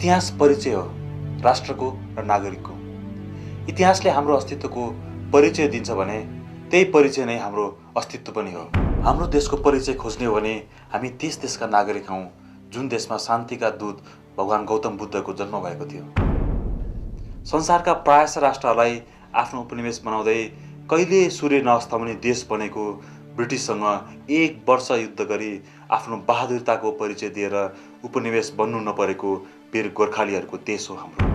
इतिहास परिचय हो राष्ट्रको र नागरिकको। इतिहासले हाम्रो अस्तित्वको परिचय दिन्छ भने त्यही परिचय नै हाम्रो अस्तित्व पनि हो। हाम्रो देशको परिचय खोज्ने हो भने हामी त्यस देशका नागरिक हौँ जुन देशमा शान्तिका दूत भगवान गौतम बुद्धको जन्म भएको थियो। संसारका प्रायः राष्ट्रहरूलाई आफ्नो उपनिवेश बनाउँदै कहिले सूर्य नअस्ताउने देश बनेको ब्रिटिससँग 1 वर्ष युद्ध गरी आफ्नो बहादुरताको परिचय दिएर उपनिवेश बन्नु नपरेको वीर गोर्खालीहरूको देश हो हाम्रो।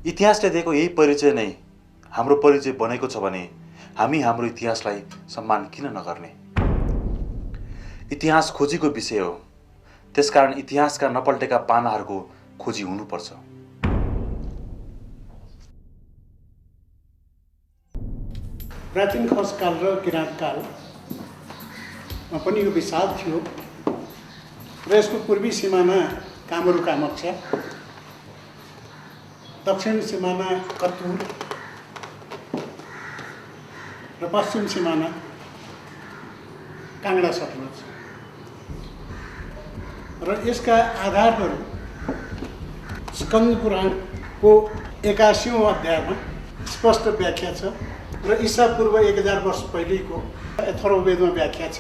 इतिहासले दिएको यही परिचय नै हाम्रो परिचय बनेको छ भने हामी हाम्रो इतिहासलाई सम्मान किन नगर्ने? इतिहास खोजीको विषय हो, त्यसकारण इतिहासका नपल्टेका पानाहरूको खोजी हुनुपर्छ। प्राचीन खसकाल र किराँतकालमा पनि यो विशाल थियो र यसको पूर्वी सिमाना कामरू कामक्ष्या, दक्षिण सिमाना कतुर र पश्चिम सिमाना काङ्गडा सतलज र यसका आधारहरू स्कन्द पुराणको 81औं अध्यायमा स्पष्ट व्याख्या छ र ईसा पूर्व 1000 वर्ष पहिलेको अथर्ववेदमा व्याख्या छ,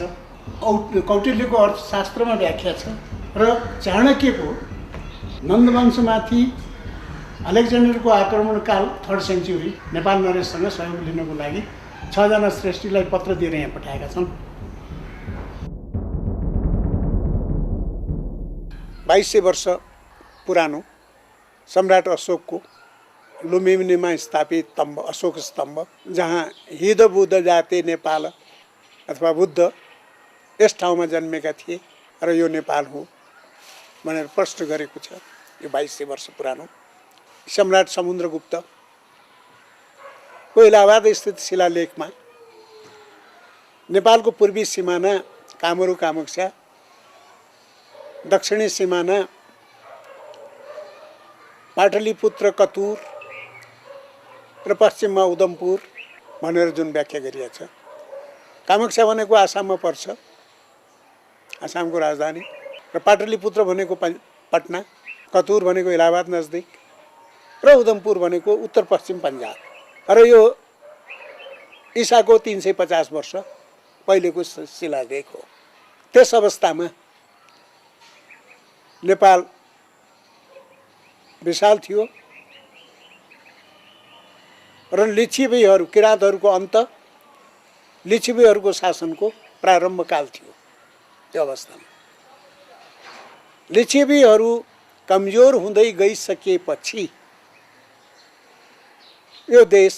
कौटिल्यको अर्थशास्त्रमा व्याख्या छ र चाणक्यको नन्दवंशमाथि अलेक्जेन्डरको आक्रमणकाल 3rd सेन्चुरी नेपाल नरेशसँग सहयोग लिनको लागि 6 जना श्रेष्ठीलाई पत्र दिएर यहाँ पठाएका छन्। 2200 वर्ष पुरानो सम्राट अशोकको लुम्बिनीमा स्थापित अशोक स्तम्भ, जहाँ हिद बुद्ध जाते नेपाल अथवा बुद्ध यस ठाउँमा जन्मेका थिए र यो नेपाल हो भनेर प्रश्न गरेको छ। यो 2200 वर्ष पुरानो सम्राट समुद्रगुप्तको इलाहाबाद स्थित शिलालेखमा नेपालको पूर्वी सिमाना कामरू कामक्ष्या, दक्षिणी सिमाना पाटलिपुत्र कतुर र पश्चिममा उदमपुर भनेर जुन व्याख्या गरिएको छ। कामक्ष्या भनेको आसाममा पर्छ, आसामको राजधानी, र पाटलिपुत्र भनेको पटना, कतुर भनेको इलाहाबाद नजदिक र उदमपुर भनेको उत्तर पश्चिम पन्जाब। र यो ईसाको 350 वर्ष पहिलेको शिलालेख हो। त्यस अवस्थामा नेपाल विशाल थियो र लिच्छवीहरू किराँतहरूको अन्त, लिच्छवीहरूको शासनको प्रारम्भकाल थियो। त्यो अवस्थामा लिच्छवीहरू कमजोर हुँदै गइसकेपछि यो देश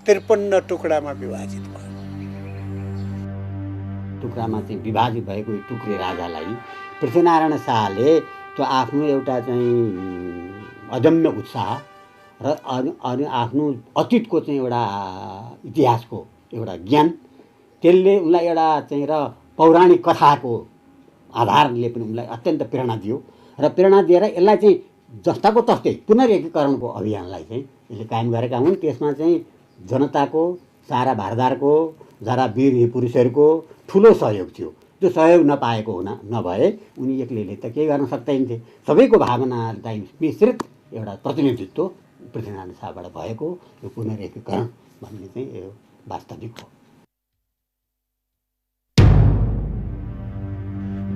53 टुक्रामा विभाजित भयो। टुक्रामा चाहिँ विभाजित भएको टुक्रे राजालाई पृथ्वीनारायण शाहले त्यो आफ्नो एउटा चाहिँ अदम्य उत्साह र आफ्नो अतीतको चाहिँ एउटा इतिहासको एउटा ज्ञान, त्यसले उनलाई एउटा चाहिँ र पौराणिक कथाको आधारले पनि उनलाई अत्यन्त प्रेरणा दियो र प्रेरणा दिएर यसलाई चाहिँ जस्ताको तस्तै पुनर्एकीकरणको अभियानलाई चाहिँ यसले कायम गरेका हुन्। त्यसमा चाहिँ जनताको, सारा भारतको, जरा वीर पुरुषहरूको ठुलो सहयोग थियो। त्यो सहयोग नपाएको नभए उनी एक्लैले त केही गर्न सक्दैन थिए। सबैको भावनालाई मिश्रित एउटा प्रतिनिधित्व पृथ्वीनारायण शाहबाट भएको यो पुनर्एकीकरण भन्ने चाहिँ यो वास्तविक हो।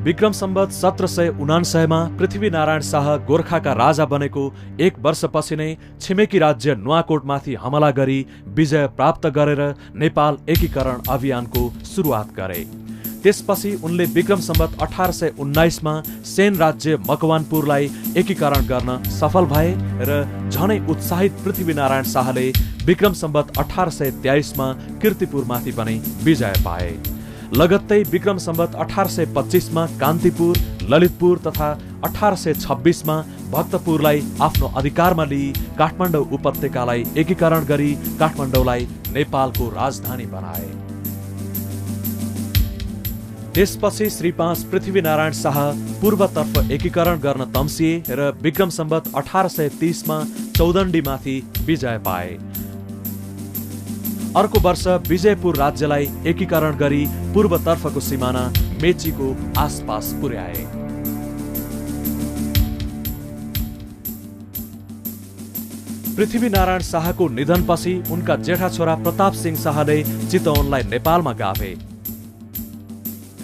विक्रम सम्वत 1799 मा पृथ्वीनारायण शाह गोर्खाका राजा बनेको 1 वर्षपछि नै छिमेकी राज्य नुवाकोटमाथि हमला गरी विजय प्राप्त गरेर नेपाल एकीकरण अभियानको सुरुवात गरे। त्यसपछि उनले विक्रम सम्वत 1819 मा सेन राज्य मकवानपुरलाई एकीकरण गर्न सफल भए र झनै उत्साहित पृथ्वीनारायण शाहले विक्रम सम्वत 1823 मा कीर्तिपुरमाथि पनि विजय पाए। लगत्तै विक्रम सम्वत 1825 मा कान्तिपुर, ललितपुर तथा 1826 मा भक्तपुरलाई आफ्नो अधिकारमा लिई काठमाडौँ उपत्यकालाई एकीकरण गरी काठमाडौँलाई नेपालको राजधानी बनाए। त्यसपछि श्री 5 पृथ्वीनारायण शाह पूर्वतर्फ एकीकरण गर्न तम्सिए र विक्रम सम्वत 1830 मा चौदण्डीमाथि विजय पाए। अर्को वर्ष विजयपुर राज्यलाई एकीकरण गरी पूर्वतर्फको सिमाना मेचीको आसपास पुर्याए। पृथ्वीनारायण शाहको निधनपछि उनका जेठा छोरा प्रताप सिंह शाहले चितवनलाई नेपालमा गाभे।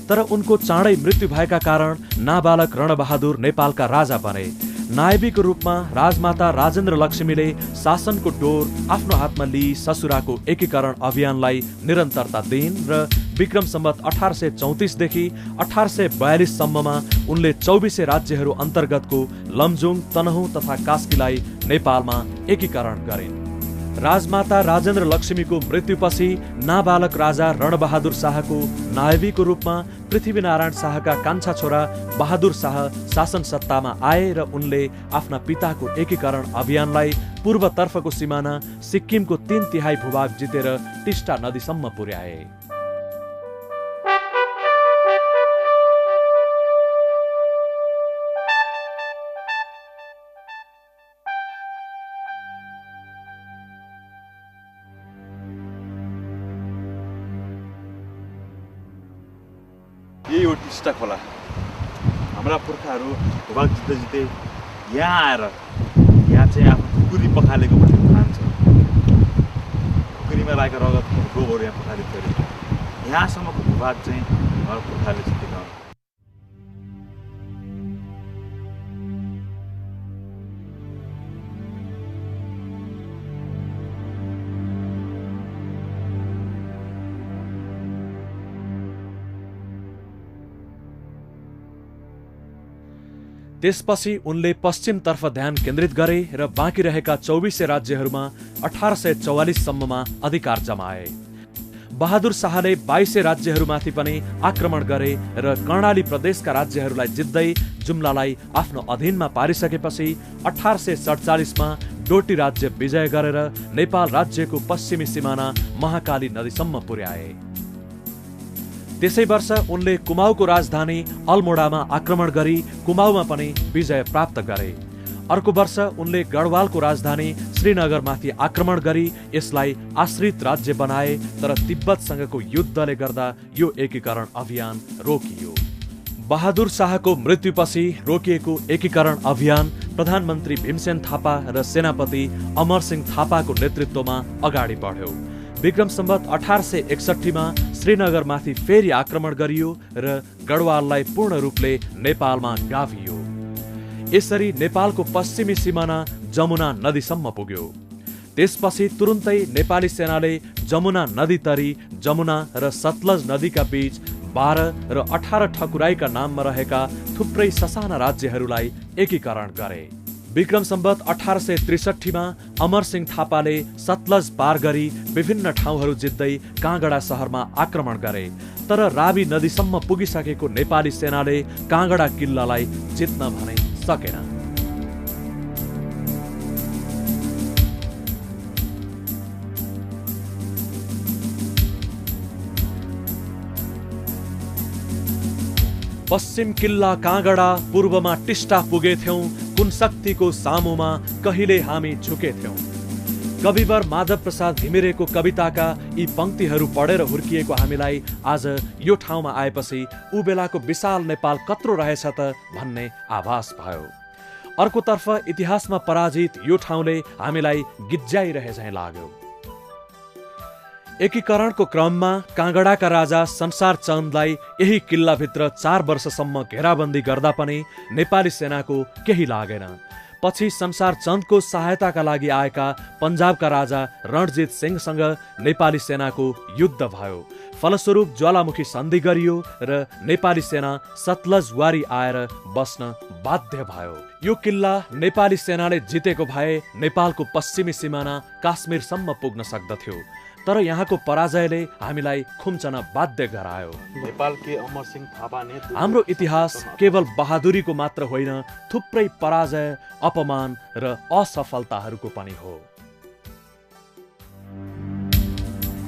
तर उनको चाँडै मृत्यु भएका कारण नाबालक रणबहादुर नेपालका राजा बने। नायबीको रूपमा राजमाता राजेन्द्र लक्ष्मीले शासनको डोर आफ्नो हातमा लिई ससुराको एकीकरण अभियानलाई निरन्तरता दिइन् र विक्रम सम्वत 1834 देखि 1842 सम्ममा उनले 24 राज्यहरू अन्तर्गतको लमजुङ, तनहुँ तथा कास्कीलाई नेपालमा एकीकरण गरिन्। राजमाता राजेन्द्र लक्ष्मीको मृत्युपछि नाबालक राजा रणबहादुर शाहको नायबीको रूपमा पृथ्वीनारायण शाहका कान्छा छोरा बहादुर शाह शासन सत्तामा आए र उनले आफ्ना पिताको एकीकरण अभियानलाई पूर्वतर्फको सिमाना सिक्किमको 3/3 भूभाग जितेर टिस्टा नदीसम्म पुर्याए। यही हो टिस्टा खोला। हाम्रा पुर्खाहरू भूभाग जित्दै जित्दै यहाँ आएर यहाँ चाहिँ आफ्नो खुकुरी पखालेको भन्ने खान्छ। खुकुरीमा लागेको रगतको गोबर यहाँ पखालेको थियो। यहाँसम्मको भूभाग चाहिँ हाम्रा पुर्खाले जितेको हो। त्यसपछि उनले पश्चिमतर्फ ध्यान केन्द्रित गरे र बाँकी रहेका 24 राज्यहरूमा 1844 सम्ममा अधिकार जमाए। बहादुर शाहले 22 राज्यहरूमाथि पनि आक्रमण गरे र कर्णाली प्रदेशका राज्यहरूलाई जित्दै जुम्लालाई आफ्नो अधीनमा पारिसकेपछि 1847 मा डोटी राज्य विजय गरेर नेपाल राज्यको पश्चिमी सिमाना महाकाली नदीसम्म पुर्याए। त्यसै वर्ष उनले कुमाऊको राजधानी अल्मोडामा आक्रमण गरी कुमाऊमा पनि विजय प्राप्त गरे। अर्को वर्ष उनले गढवालको राजधानी श्रीनगरमाथि आक्रमण गरी यसलाई आश्रित राज्य बनाए, तर तिब्बतसँगको युद्धले गर्दा यो एकीकरण अभियान रोकियो। बहादुर शाहको मृत्युपछि रोकिएको एकीकरण अभियान प्रधानमन्त्री भीमसेन थापा र सेनापति अमरसिंह थापाको नेतृत्वमा अगाडि बढ्यो। विक्रम सम्वत 1861 मा श्रीनगरमाथि फेरि आक्रमण गरियो र गढवाललाई पूर्ण रूपले नेपालमा गाभियो। यसरी नेपालको पश्चिमी सिमाना जमुना नदीसम्म पुग्यो। त्यसपछि तुरुन्तै नेपाली सेनाले जमुना नदी तरी जमुना र सतलज नदीका बीच 12 र 18 ठकुराईका नाममा रहेका थुप्रै ससाना राज्यहरूलाई एकीकरण गरे। विक्रम सम्वत 1863 मा अमरसिंह थापाले सतलज पार गरी विभिन्न ठाउँहरू जित्दै काँगडा शहरमा आक्रमण गरे, तर रावी नदीसम्म पुगिसकेको नेपाली सेनाले काँगडा किल्लालाई जित्न भने सकेन। पश्चिम किल्ला काँगडा, पूर्वमा टिस्टा पुगेथ्यौं, कुन शक्तिको सामुमा कहिले हामी झुकेथ्यौं। कविवर माधव प्रसाद घिमिरेको कविताका यी पंक्तिहरू पढेर हुर्किएको हामीलाई आज यो ठाउँमा आएपछि ऊ बेलाको विशाल नेपाल कत्रो रहेछ त भन्ने आभास भयो। अर्कोतर्फ इतिहासमा पराजित यो ठाउँले हामीलाई गिज्जाइरहे झैं लाग्यो। एकीकरणको क्रममा काँगडाका राजा संसार चन्दलाई यही किल्लाभित्र 4 वर्षसम्म घेराबन्दी गर्दा पनि नेपाली सेनाको केही लागेन। पछि संसार चन्दको सहायताका लागि आएका पन्जाबका राजा रणजित सिंहसँग नेपाली सेनाको युद्ध भयो। फलस्वरूप ज्वालामुखी सन्धि गरियो र नेपाली सेना सतलज वारी आएर बस्न बाध्य भयो। यो किल्ला नेपाली सेनाले जितेको भए नेपालको पश्चिमी सिमाना काश्मीरसम्म पुग्न सक्दथ्यो, तर यहाँको पराजयले हामीलाई खुम्चन बाध्य गरायो। नेपालकै अमरसिंह थापा ने हाम्रो इतिहास केवल बहादुरीको मात्र होइन, थुप्रै पराजय, अपमान र असफलताहरूको पनि हो।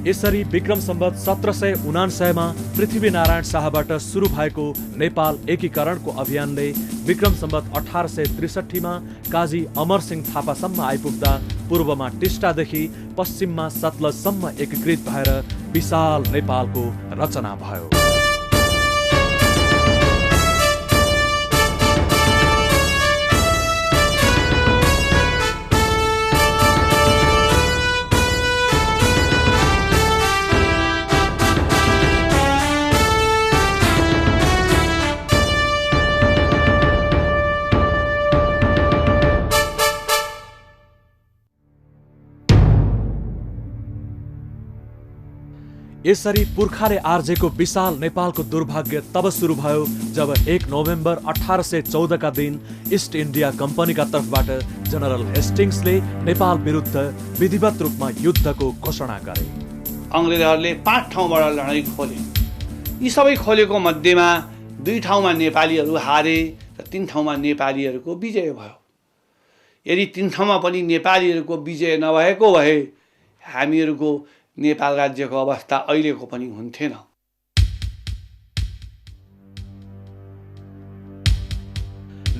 यसरी विक्रम सम्वत 1799 मा पृथ्वीनारायण शाहबाट सुरु भएको नेपाल एकीकरणको अभियानले विक्रम सम्वत 1863 मा काजी अमरसिंह थापासम्म आइपुग्दा पूर्वमा टिस्टादेखि पश्चिममा सतलजसम्म एकीकृत भएर विशाल नेपालको रचना भयो। यसरी पुर्खाले आर्जेको विशाल नेपालको दुर्भाग्य तब सुरु भयो जब 1 नोभेम्बर 1814 का दिन इस्ट इन्डिया कम्पनीका तर्फबाट जनरल हेस्टिङ्सले नेपाल विरुद्ध विधिवत रूपमा युद्धको घोषणा गरे। अङ्ग्रेजहरूले 5 ठाउँबाट लडाईँ खोले। यी सबै खोलेको मध्येमा 2 ठाउँमा नेपालीहरू हारे र 3 ठाउँमा नेपालीहरूको विजय भयो। यदि 3 ठाउँमा पनि नेपालीहरूको विजय नभएको भए हामीहरूको नेपाल राज्यको अवस्था अहिलेको पनि हुन्थेन।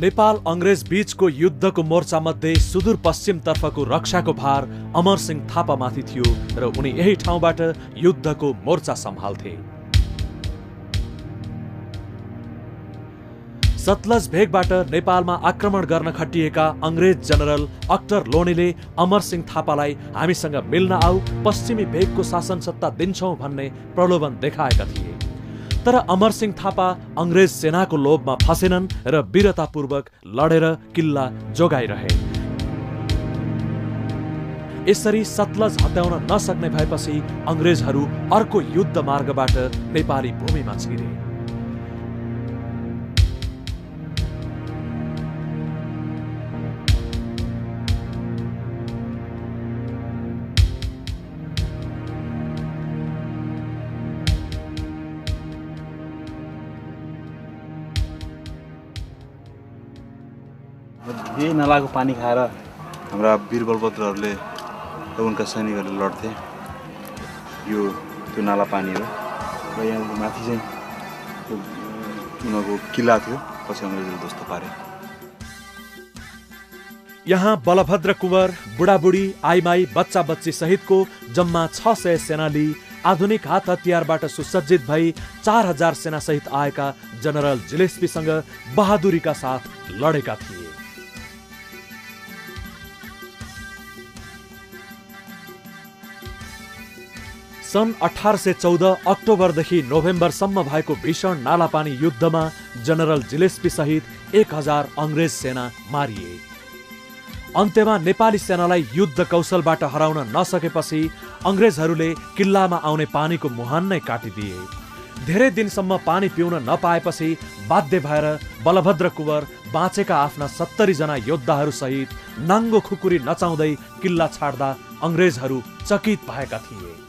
नेपाल अंग्रेज बीचको युद्धको मोर्चामध्ये सुदूरपश्चिमतर्फको रक्षाको भार अमरसिंह थापामाथि थियो र उनी यही ठाउँबाट युद्धको मोर्चा सम्हाल्थे। सतलज भेगबाट नेपालमा आक्रमण गर्न खटिएका अंग्रेज जनरल अक्टर लोनीले अमरसिंह थापालाई हामीसँग मिल्न आऊ, पश्चिमी भेगको शासन सत्ता दिन्छौं भन्ने प्रलोभन देखाएका थिए। तर अमरसिंह थापा अंग्रेज सेनाको लोभमा फसेनन् र वीरतापूर्वक लडेर किल्ला जोगाइरहे। यसरी सतलज हत्याउन नसक्ने भएपछि अंग्रेजहरू अर्को युद्ध मार्गबाट नेपाली भूमिमा छिरे। यही नालाको पानी खाएर हाम्रा वीर बलभद्रहरूले र उनका सैनिकहरूले लड्थे। यो त्यो नाला पानी हो र यहाँ माथि चाहिँ उनीहरूको किल्ला थियो, पछि अङ्ग्रेजहरूले ध्वस्त पारे। यहाँ बलभद्र कुँवर, बुढाबुढी, आइमाई, बच्चा बच्ची सहितको जम्मा 600 सेनाली आधुनिक हात हतियारबाट सुसज्जित भई 4000 सेना सहित आएका जनरल जिलेस्पीसँग बहादुरीका साथ लडेका थिए। सन् 1814 अक्टोबरदेखि नोभेम्बरसम्म भएको भीषण नालापानी युद्धमा जनरल जिलेस्पी सहित 1000 अंग्रेज सेना मारिए। अन्त्यमा नेपाली सेनालाई युद्ध कौशलबाट हराउन नसकेपछि अंग्रेजहरूले किल्लामा आउने पानीको मुहान नै काटिदिए। धेरै दिनसम्म पानी पिउन नपाएपछि बाध्य भएर बलभद्र कुँवर बाँचेका आफ्ना 70 जना योद्धाहरू सहित नाङ्गो खुकुरी नचाउँदै किल्ला छाड्दा अंग्रेजहरू चकित भएका थिए।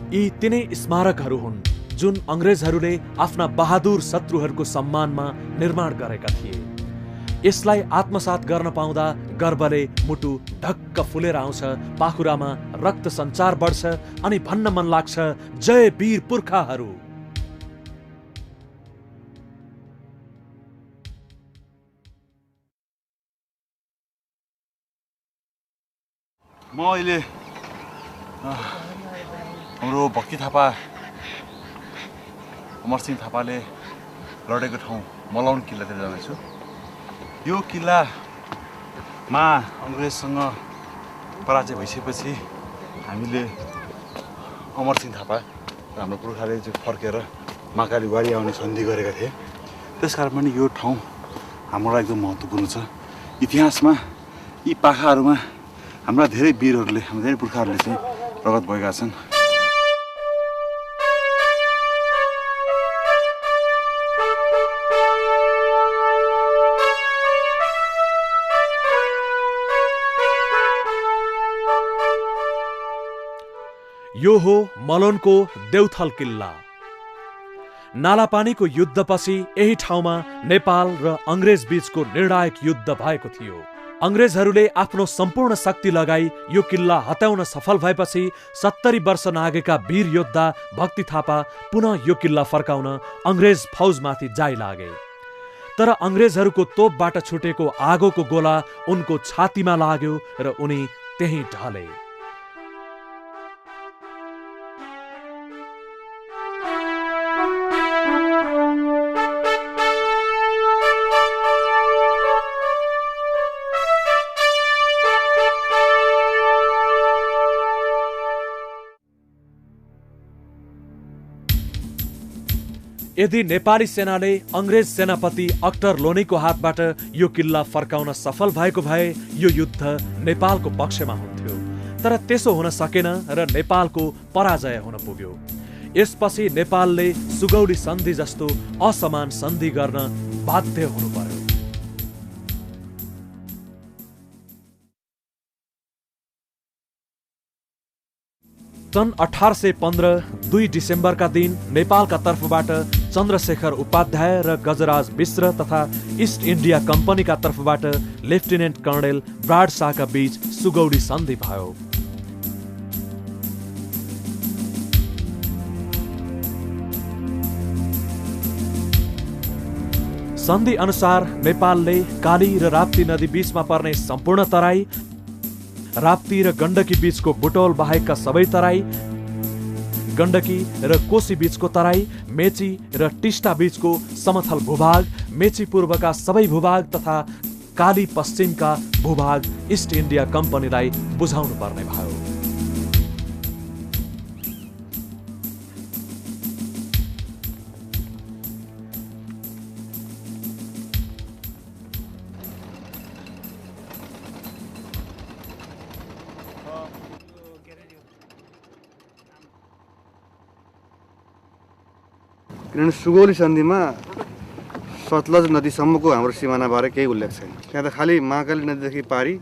यी तिनै स्मारकहरू हुन् जुन अंग्रेजहरूले आफ्ना बहादुर शत्रुहरूको सम्मानमा निर्माण गरेका थिए। यसलाई आत्मसात गर्न पाउँदा गर्वले मुटु ढक्क फुलेर आउँछ, पाखुरामा रक्त सञ्चार बढ्छ अनि भन्न मन लाग्छ, जय वीर पुर्खाहरू। म अहिले हाम्रो भक्ति थापा, अमरसिंह थापाले लडेको ठाउँ मलाउन किल्लातिर जाँदैछु। यो किल्लामा अङ्ग्रेजसँग पराजय भइसकेपछि हामीले अमरसिंह थापा र हाम्रो पुर्खाले चाहिँ फर्केर महाकाली वाडी आउने सन्धि गरेका थिए। त्यसकारण पनि यो ठाउँ हाम्रो लागि एकदम महत्त्वपूर्ण छ। इतिहासमा यी पाखाहरूमा हाम्रा धेरै वीरहरूले, हाम्रा धेरै पुर्खाहरूले चाहिँ प्रगत भएका छन्। यो हो मलोनको देउथल किल्ला। नालापानीको युद्धपछि यही ठाउँमा नेपाल र अंग्रेज बीचको निर्णायक युद्ध भएको थियो। अंग्रेजहरूले आफ्नो सम्पूर्ण शक्ति लगाई यो किल्ला हत्याउन सफल भएपछि 70 वर्ष नागेका वीर योद्धा भक्ति थापा पुनः यो किल्ला फर्काउन अंग्रेज फौजमाथि जाइ लागे। तर अंग्रेजहरूको तोपबाट छुटेको आगोको गोला उनको छातीमा लाग्यो र उनी त्यही ढले। यदि नेपाली सेनाले अंग्रेज सेनापति अख्तर लोनीको हातबाट यो किल्ला फर्काउन सफल भएको भए यो युद्ध नेपालको पक्षमा हुन्थ्यो। तर त्यसो हुन सकेन र नेपालको पराजय हुन पुग्यो। यसपछि नेपालले सुगौली सन्धि जस्तो असमान सन्धि गर्न बाध्य हुनु पर्यो। सन् 1815 2 डिसेम्बरका दिन नेपालका तर्फबाट चन्द्रशेखर उपाध्याय र गजराज मिश्र तथा इस्ट इन्डिया कम्पनीका तर्फबाट लेफ्टिनेन्ट कर्णेल ब्राड शाहका बीच सुगौली सन्धि भयो। सन्धि अनुसार नेपालले काली र राप्ती नदी बीचमा पर्ने सम्पूर्ण तराई, राप्ती र गण्डकी बीचको बुटौल बाहेकका सबै तराई, गण्डकी र कोशी बीचको तराई, मेची र टिस्टा बीचको समथल भूभाग, मेची पूर्वका सबै भूभाग तथा काली पश्चिमका भूभाग इस्ट इन्डिया कम्पनीलाई बुझाउनु पर्ने भयो। किनभने सुगौली सन्धिमा सतलज नदीसम्मको हाम्रो सिमानाबारे केही उल्लेख छैन। त्यहाँ त खालि महाकाली नदीदेखि पारी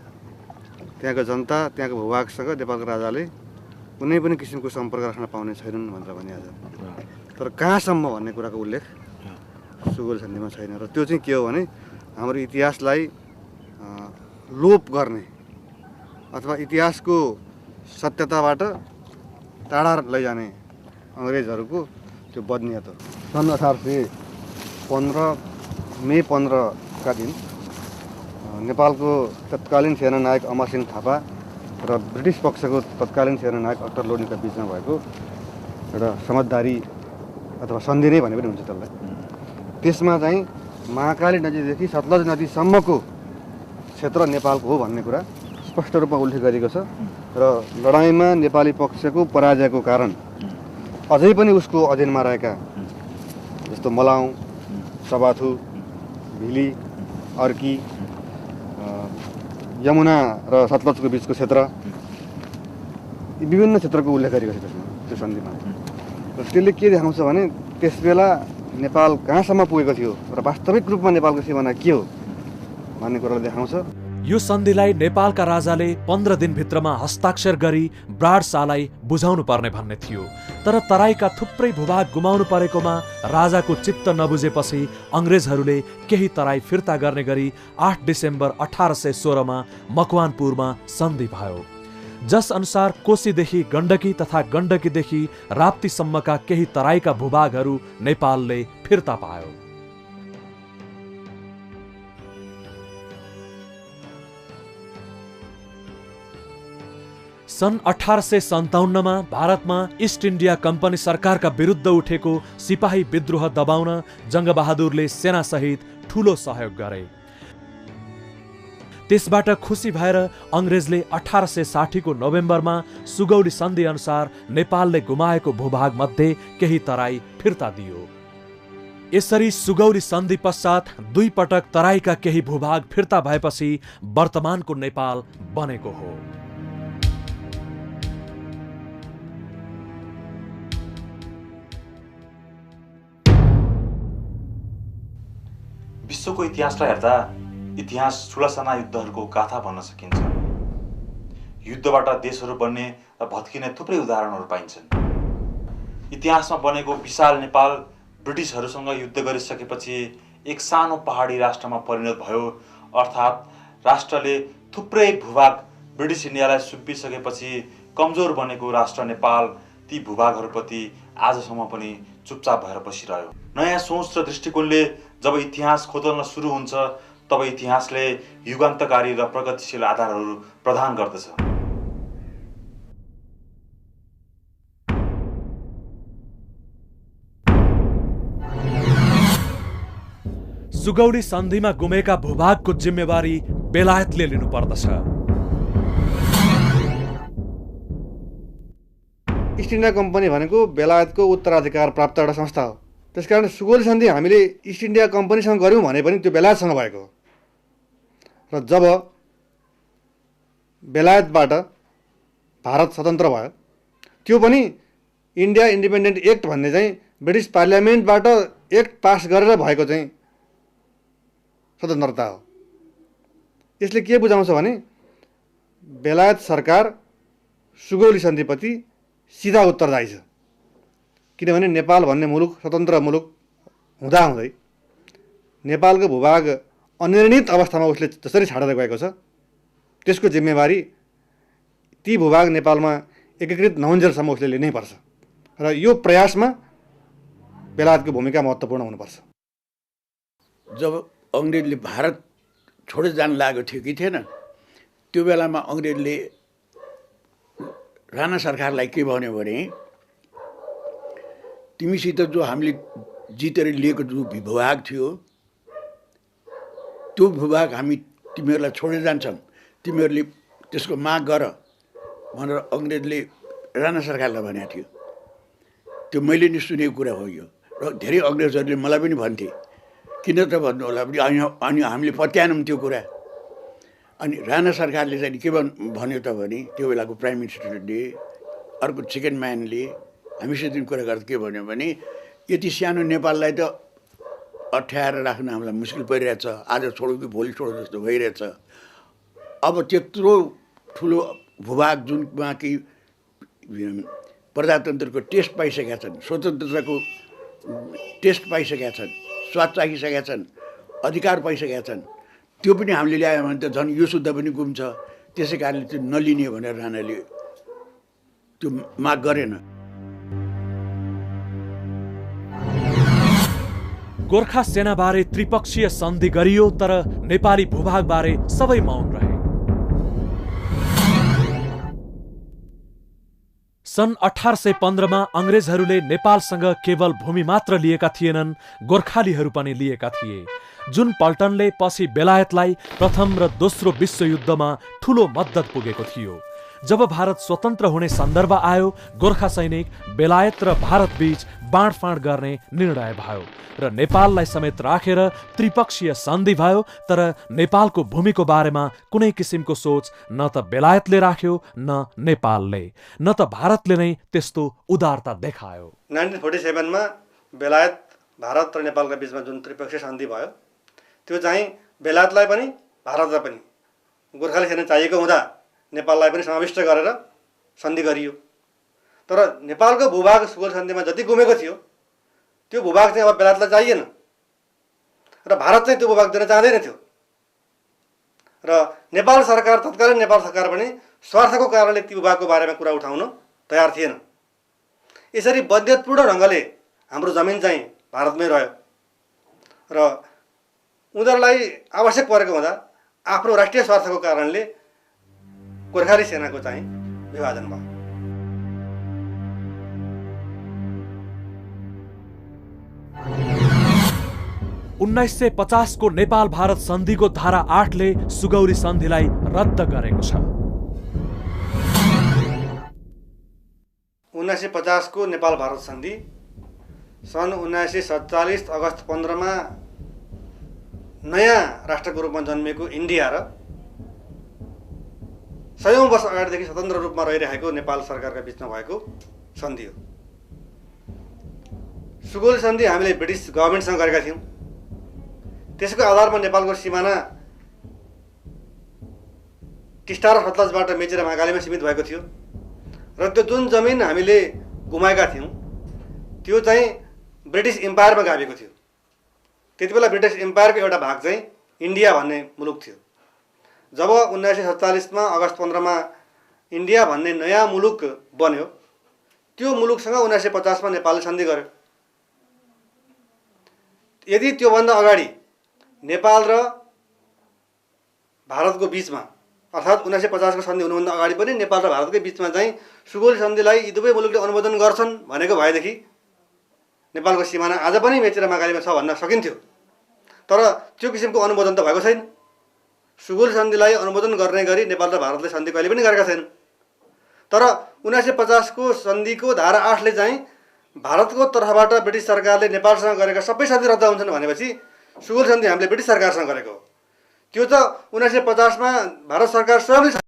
त्यहाँको जनता, त्यहाँको भूभागसँग नेपालको राजाले कुनै पनि किसिमको सम्पर्क राख्न पाउने छैनन् भनेर भनिहाल्छ। तर कहाँसम्म भन्ने कुराको उल्लेख सुगौली सन्धिमा छैन। र त्यो चाहिँ के हो भने हाम्रो इतिहासलाई लोप गर्ने अथवा इतिहासको सत्यताबाट टाढा लैजाने अङ्ग्रेजहरूको त्यो बदनियत हो। सन् 1815 मे 15 का दिन नेपालको तत्कालीन सेनानायक अमरसिंह थापा र ब्रिटिस पक्षको तत्कालीन सेनानायक अख्तर लोनीका बिचमा भएको एउटा समझदारी अथवा सन्धि नै भने पनि हुन्छ त्यसलाई। त्यसमा चाहिँ महाकाली नदीदेखि सतलज नदीसम्मको क्षेत्र नेपालको हो भन्ने कुरा स्पष्ट रूपमा उल्लेख गरिएको छ। र लडाइँमा नेपाली पक्षको पराजयको कारण अझै पनि उसको अधीनमा रहेका जस्तो मलाउ, सबाथु, भिली, अर्की, यमुना र सतलजको बिचको क्षेत्र, यी विभिन्न क्षेत्रको उल्लेख गरिएको छ त्यसमा, त्यो सन्धिमा। र त्यसले के देखाउँछ भने त्यसबेला नेपाल कहाँसम्म पुगेको थियो र वास्तविक रूपमा नेपालको सिमाना के हो भन्ने कुरालाई देखाउँछ। यो सन्धिलाई नेपालका राजाले 15 दिनभित्रमा हस्ताक्षर गरी ब्राड शाहलाई बुझाउनु पर्ने भन्ने थियो। तर तराईका थुप्रै भूभाग गुमाउनु परेकोमा राजाको चित्त नबुझेपछि अङ्ग्रेजहरूले केही तराई फिर्ता गर्ने गरी 8 डिसेम्बर 1816 मा मकवानपुरमा सन्धि भयो, जस अनुसार कोशीदेखि गण्डकी तथा गण्डकीदेखि राप्तीसम्मका केही तराईका भूभागहरू नेपालले फिर्ता पायो। सन् 1857 मा भारतमा इस्ट इन्डिया कम्पनी सरकारका विरुद्ध उठेको सिपाही विद्रोह दबाउन जङ्गबहादुरले सेनासहित ठूलो सहयोग गरे। त्यसबाट खुसी भएर अङ्ग्रेजले 1860 को नोभेम्बरमा सुगौली सन्धि अनुसार नेपालले गुमाएको भूभाग मध्ये केही तराई फिर्ता दियो। यसरी सुगौली सन्धि पश्चात 2 पटक तराईका केही भूभाग फिर्ता भएपछि वर्तमानको नेपाल बनेको हो। विश्वको इतिहासलाई हेर्दा इतिहास ठुलासाना युद्धहरूको गाथा भन्न सकिन्छ। युद्धबाट देशहरू बन्ने र भत्किने थुप्रै उदाहरणहरू पाइन्छन्। इतिहासमा बनेको विशाल नेपाल ब्रिटिसहरूसँग युद्ध गरिसकेपछि एक सानो पहाडी राष्ट्रमा परिणत भयो, अर्थात् राष्ट्रले थुप्रै भूभाग ब्रिटिस इन्डियालाई सुम्पिसकेपछि कमजोर बनेको राष्ट्र नेपाल ती भूभागहरूप्रति आजसम्म पनि चुपचाप भएर बसिरह्यो। नयाँ सोच र दृष्टिकोणले जब इतिहास खोतल्न सुरु हुन्छ तब इतिहासले युगान्तकारी र प्रगतिशील आधारहरू प्रदान गर्दछ। सुगौली सन्धिमा गुमेका भूभागको जिम्मेवारी बेलायतले लिनुपर्दछ। इस्ट इन्डिया कम्पनी भनेको बेलायतको उत्तराधिकार प्राप्त एउटा संस्था हो। त्यसकारण सुगौली सन्धि हामीले इस्ट इन्डिया कम्पनीसँग गऱ्यौँ भने पनि त्यो बेलायतसँग भएको हो। र जब बेलायतबाट भारत स्वतन्त्र भयो त्यो पनि इन्डिया इन्डिपेन्डेन्ट एक्ट भन्ने चाहिँ ब्रिटिस पार्लियामेन्टबाट एक्ट पास गरेर भएको चाहिँ स्वतन्त्रता हो। यसले के बुझाउँछ भने बेलायत सरकार सुगौली सन्धिप्रति सिधा उत्तरदायी छ। किनभने नेपाल भन्ने मुलुक स्वतन्त्र मुलुक हुँदाहुँदै नेपालको भूभाग अनिर्णित अवस्थामा उसले जसरी छाडेर गएको छ त्यसको जिम्मेवारी ती भूभाग नेपालमा एकीकृत नहुन्जेलसम्म उसले लिनै पर्छ र यो प्रयासमा बेलायतको भूमिका महत्त्वपूर्ण हुनुपर्छ। जब अङ्ग्रेजले भारत छोडेर जान लागेको थियो कि थिएन, त्यो बेलामा अङ्ग्रेजले राणा सरकारलाई के भन्यो भने तिमीसित जो हामीले जितेर लिएको जो भूभाग थियो त्यो भूभाग हामी तिमीहरूलाई छोडेर जान्छौँ, तिमीहरूले त्यसको माग गर भनेर अङ्ग्रेजले राणा सरकारलाई भनेको थियो। त्यो मैले नि सुनेको कुरा हो यो, र धेरै अङ्ग्रेजहरूले मलाई पनि भन्थे किन त भन्नु होला पनि, अनि हामीले पत्याएनौँ त्यो कुरा। अनि राणा सरकारले चाहिँ के भन्यो त भने त्यो बेलाको प्राइम मिनिस्टरले अर्को सेकेन्ड म्यानले हामीसित कुरा गर्दा के भन्यो भने यति सानो नेपाललाई त अठ्याएर राख्न हामीलाई मुस्किल परिरहेछ, आज छोडो कि भोलि छोडो जस्तो भइरहेछ। अब त्यत्रो ठुलो भूभाग जुनमा कि प्रजातन्त्रको टेस्ट पाइसकेका छन्, स्वतन्त्रताको टेस्ट पाइसकेका छन्, स्वाद चाखिसकेका छन्, अधिकार पाइसकेका छन्, त्यो पनि हामीले ल्यायो भने त झन् यो शुद्ध पनि गुम्छ। त्यसै कारणले त्यो नलिने भनेर राणाले त्यो माग गरेन। गोर्खा सेनाबारे त्रिपक्षीय सन्धि गरियो तर नेपाली भूभागबारे सबै मौन रहे। सन् 1815 मा अङ्ग्रेजहरूले नेपालसँग केवल भूमि मात्र लिएका थिएनन्, गोर्खालीहरू पनि लिएका थिए, जुन पल्टनले पछि बेलायतलाई प्रथम र दोस्रो विश्वयुद्धमा ठूलो मद्दत पुगेको थियो। जब भारत स्वतन्त्र हुने सन्दर्भ आयो, गोर्खा सैनिक बेलायत र भारत बीच बाँडफाँड गर्ने निर्णय भयो र नेपाललाई समेत राखेर त्रिपक्षीय सन्धि भयो। तर नेपालको भूमिको बारेमा कुनै किसिमको सोच न त बेलायतले राख्यो न नेपालले, न त भारतले नै त्यस्तो उदारता देखायो। 1947 मा बेलायत भारत र नेपालका बीचमा जुन त्रिपक्षीय सन्धि भयो त्यो चाहिँ बेलायतलाई पनि भारतलाई पनि गोर्खाली सेना चाहिएको हुँदा नेपाललाई पनि समाविष्ट गरेर सन्धि गरियो। तर नेपालको भूभाग सुगौली सन्धिमा जति गुमेको थियो त्यो भूभाग चाहिँ अब बेलायतलाई चाहिएन र भारत चाहिँ त्यो भूभाग दिन चाहँदैन थियो र नेपाल सरकार, तत्कालीन नेपाल सरकार पनि स्वार्थको कारणले ती भूभागको बारेमा कुरा उठाउन तयार थिएन। यसरी बन्देतपूर्ण ढङ्गले हाम्रो जमिन चाहिँ भारतमै रह्यो र उनीहरूलाई आवश्यक परेको हुँदा आफ्नो राष्ट्रिय स्वार्थको कारणले गोर्खाली सेनाको चाहिँ विभाजन भयो। उन्नाइस 1950 को नेपाल भारत सन्धिको धारा 8 ले सुगौली सन्धिलाई रद्द गरेको छ। 1950 को नेपाल भारत सन्धि सन् 1947 अगस्त 15 मा नयाँ राष्ट्रको रूपमा जन्मेको इन्डिया र 100औं वर्ष अगाडिदेखि स्वतन्त्र रूपमा रहिरहेको नेपाल सरकारका बीचमा भएको सन्धि हो। सुगौली सन्धि हामीले ब्रिटिस गभर्नमेन्टसँग गरेका थियौँ। त्यसको आधारमा नेपालको सिमाना टिस्टा र सतलजबाट मेची र महाकालीमा सीमित भएको थियो र त्यो जुन जमिन हामीले गुमाएका थियौँ त्यो चाहिँ ब्रिटिस इम्पायरमा गाभेको थियो। त्यति बेला ब्रिटिस इम्पायरको एउटा भाग चाहिँ इन्डिया भन्ने मुलुक थियो। जब 1947 मा अगस्त 15 मा इन्डिया भन्ने नयाँ मुलुक बन्यो, त्यो मुलुकसँग 1950 मा नेपालले सन्धि गर्यो। यदि त्योभन्दा अगाडि नेपाल र भारतको बीचमा अर्थात् 1950 को सन्धि हुनुभन्दा अगाडि पनि नेपाल र भारतकै बीचमा चाहिँ सुगौली सन्धिलाई यी दुवै मुलुकले अनुमोदन गर्छन् भनेको भएदेखि नेपालको सिमाना आज पनि मेची र महाकालीमा छ भन्न सकिन्थ्यो। तर त्यो किसिमको अनुमोदन त भएको छैन। सुगौली सन्धिलाई अनुमोदन गर्ने गरी नेपाल र भारतले सन्धि कहिले पनि गरेका छैनन्। तर 1950 को सन्धिको धारा 8 ले चाहिँ भारतको तर्फबाट ब्रिटिस सरकारले नेपालसँग गरेका सबै सन्धि रद्द हुन्छन् भनेपछि सुगौली सन्धि हामीले ब्रिटिस सरकारसँग गरेको हो। त्यो त 1950 मा भारत सरकार स्वयंले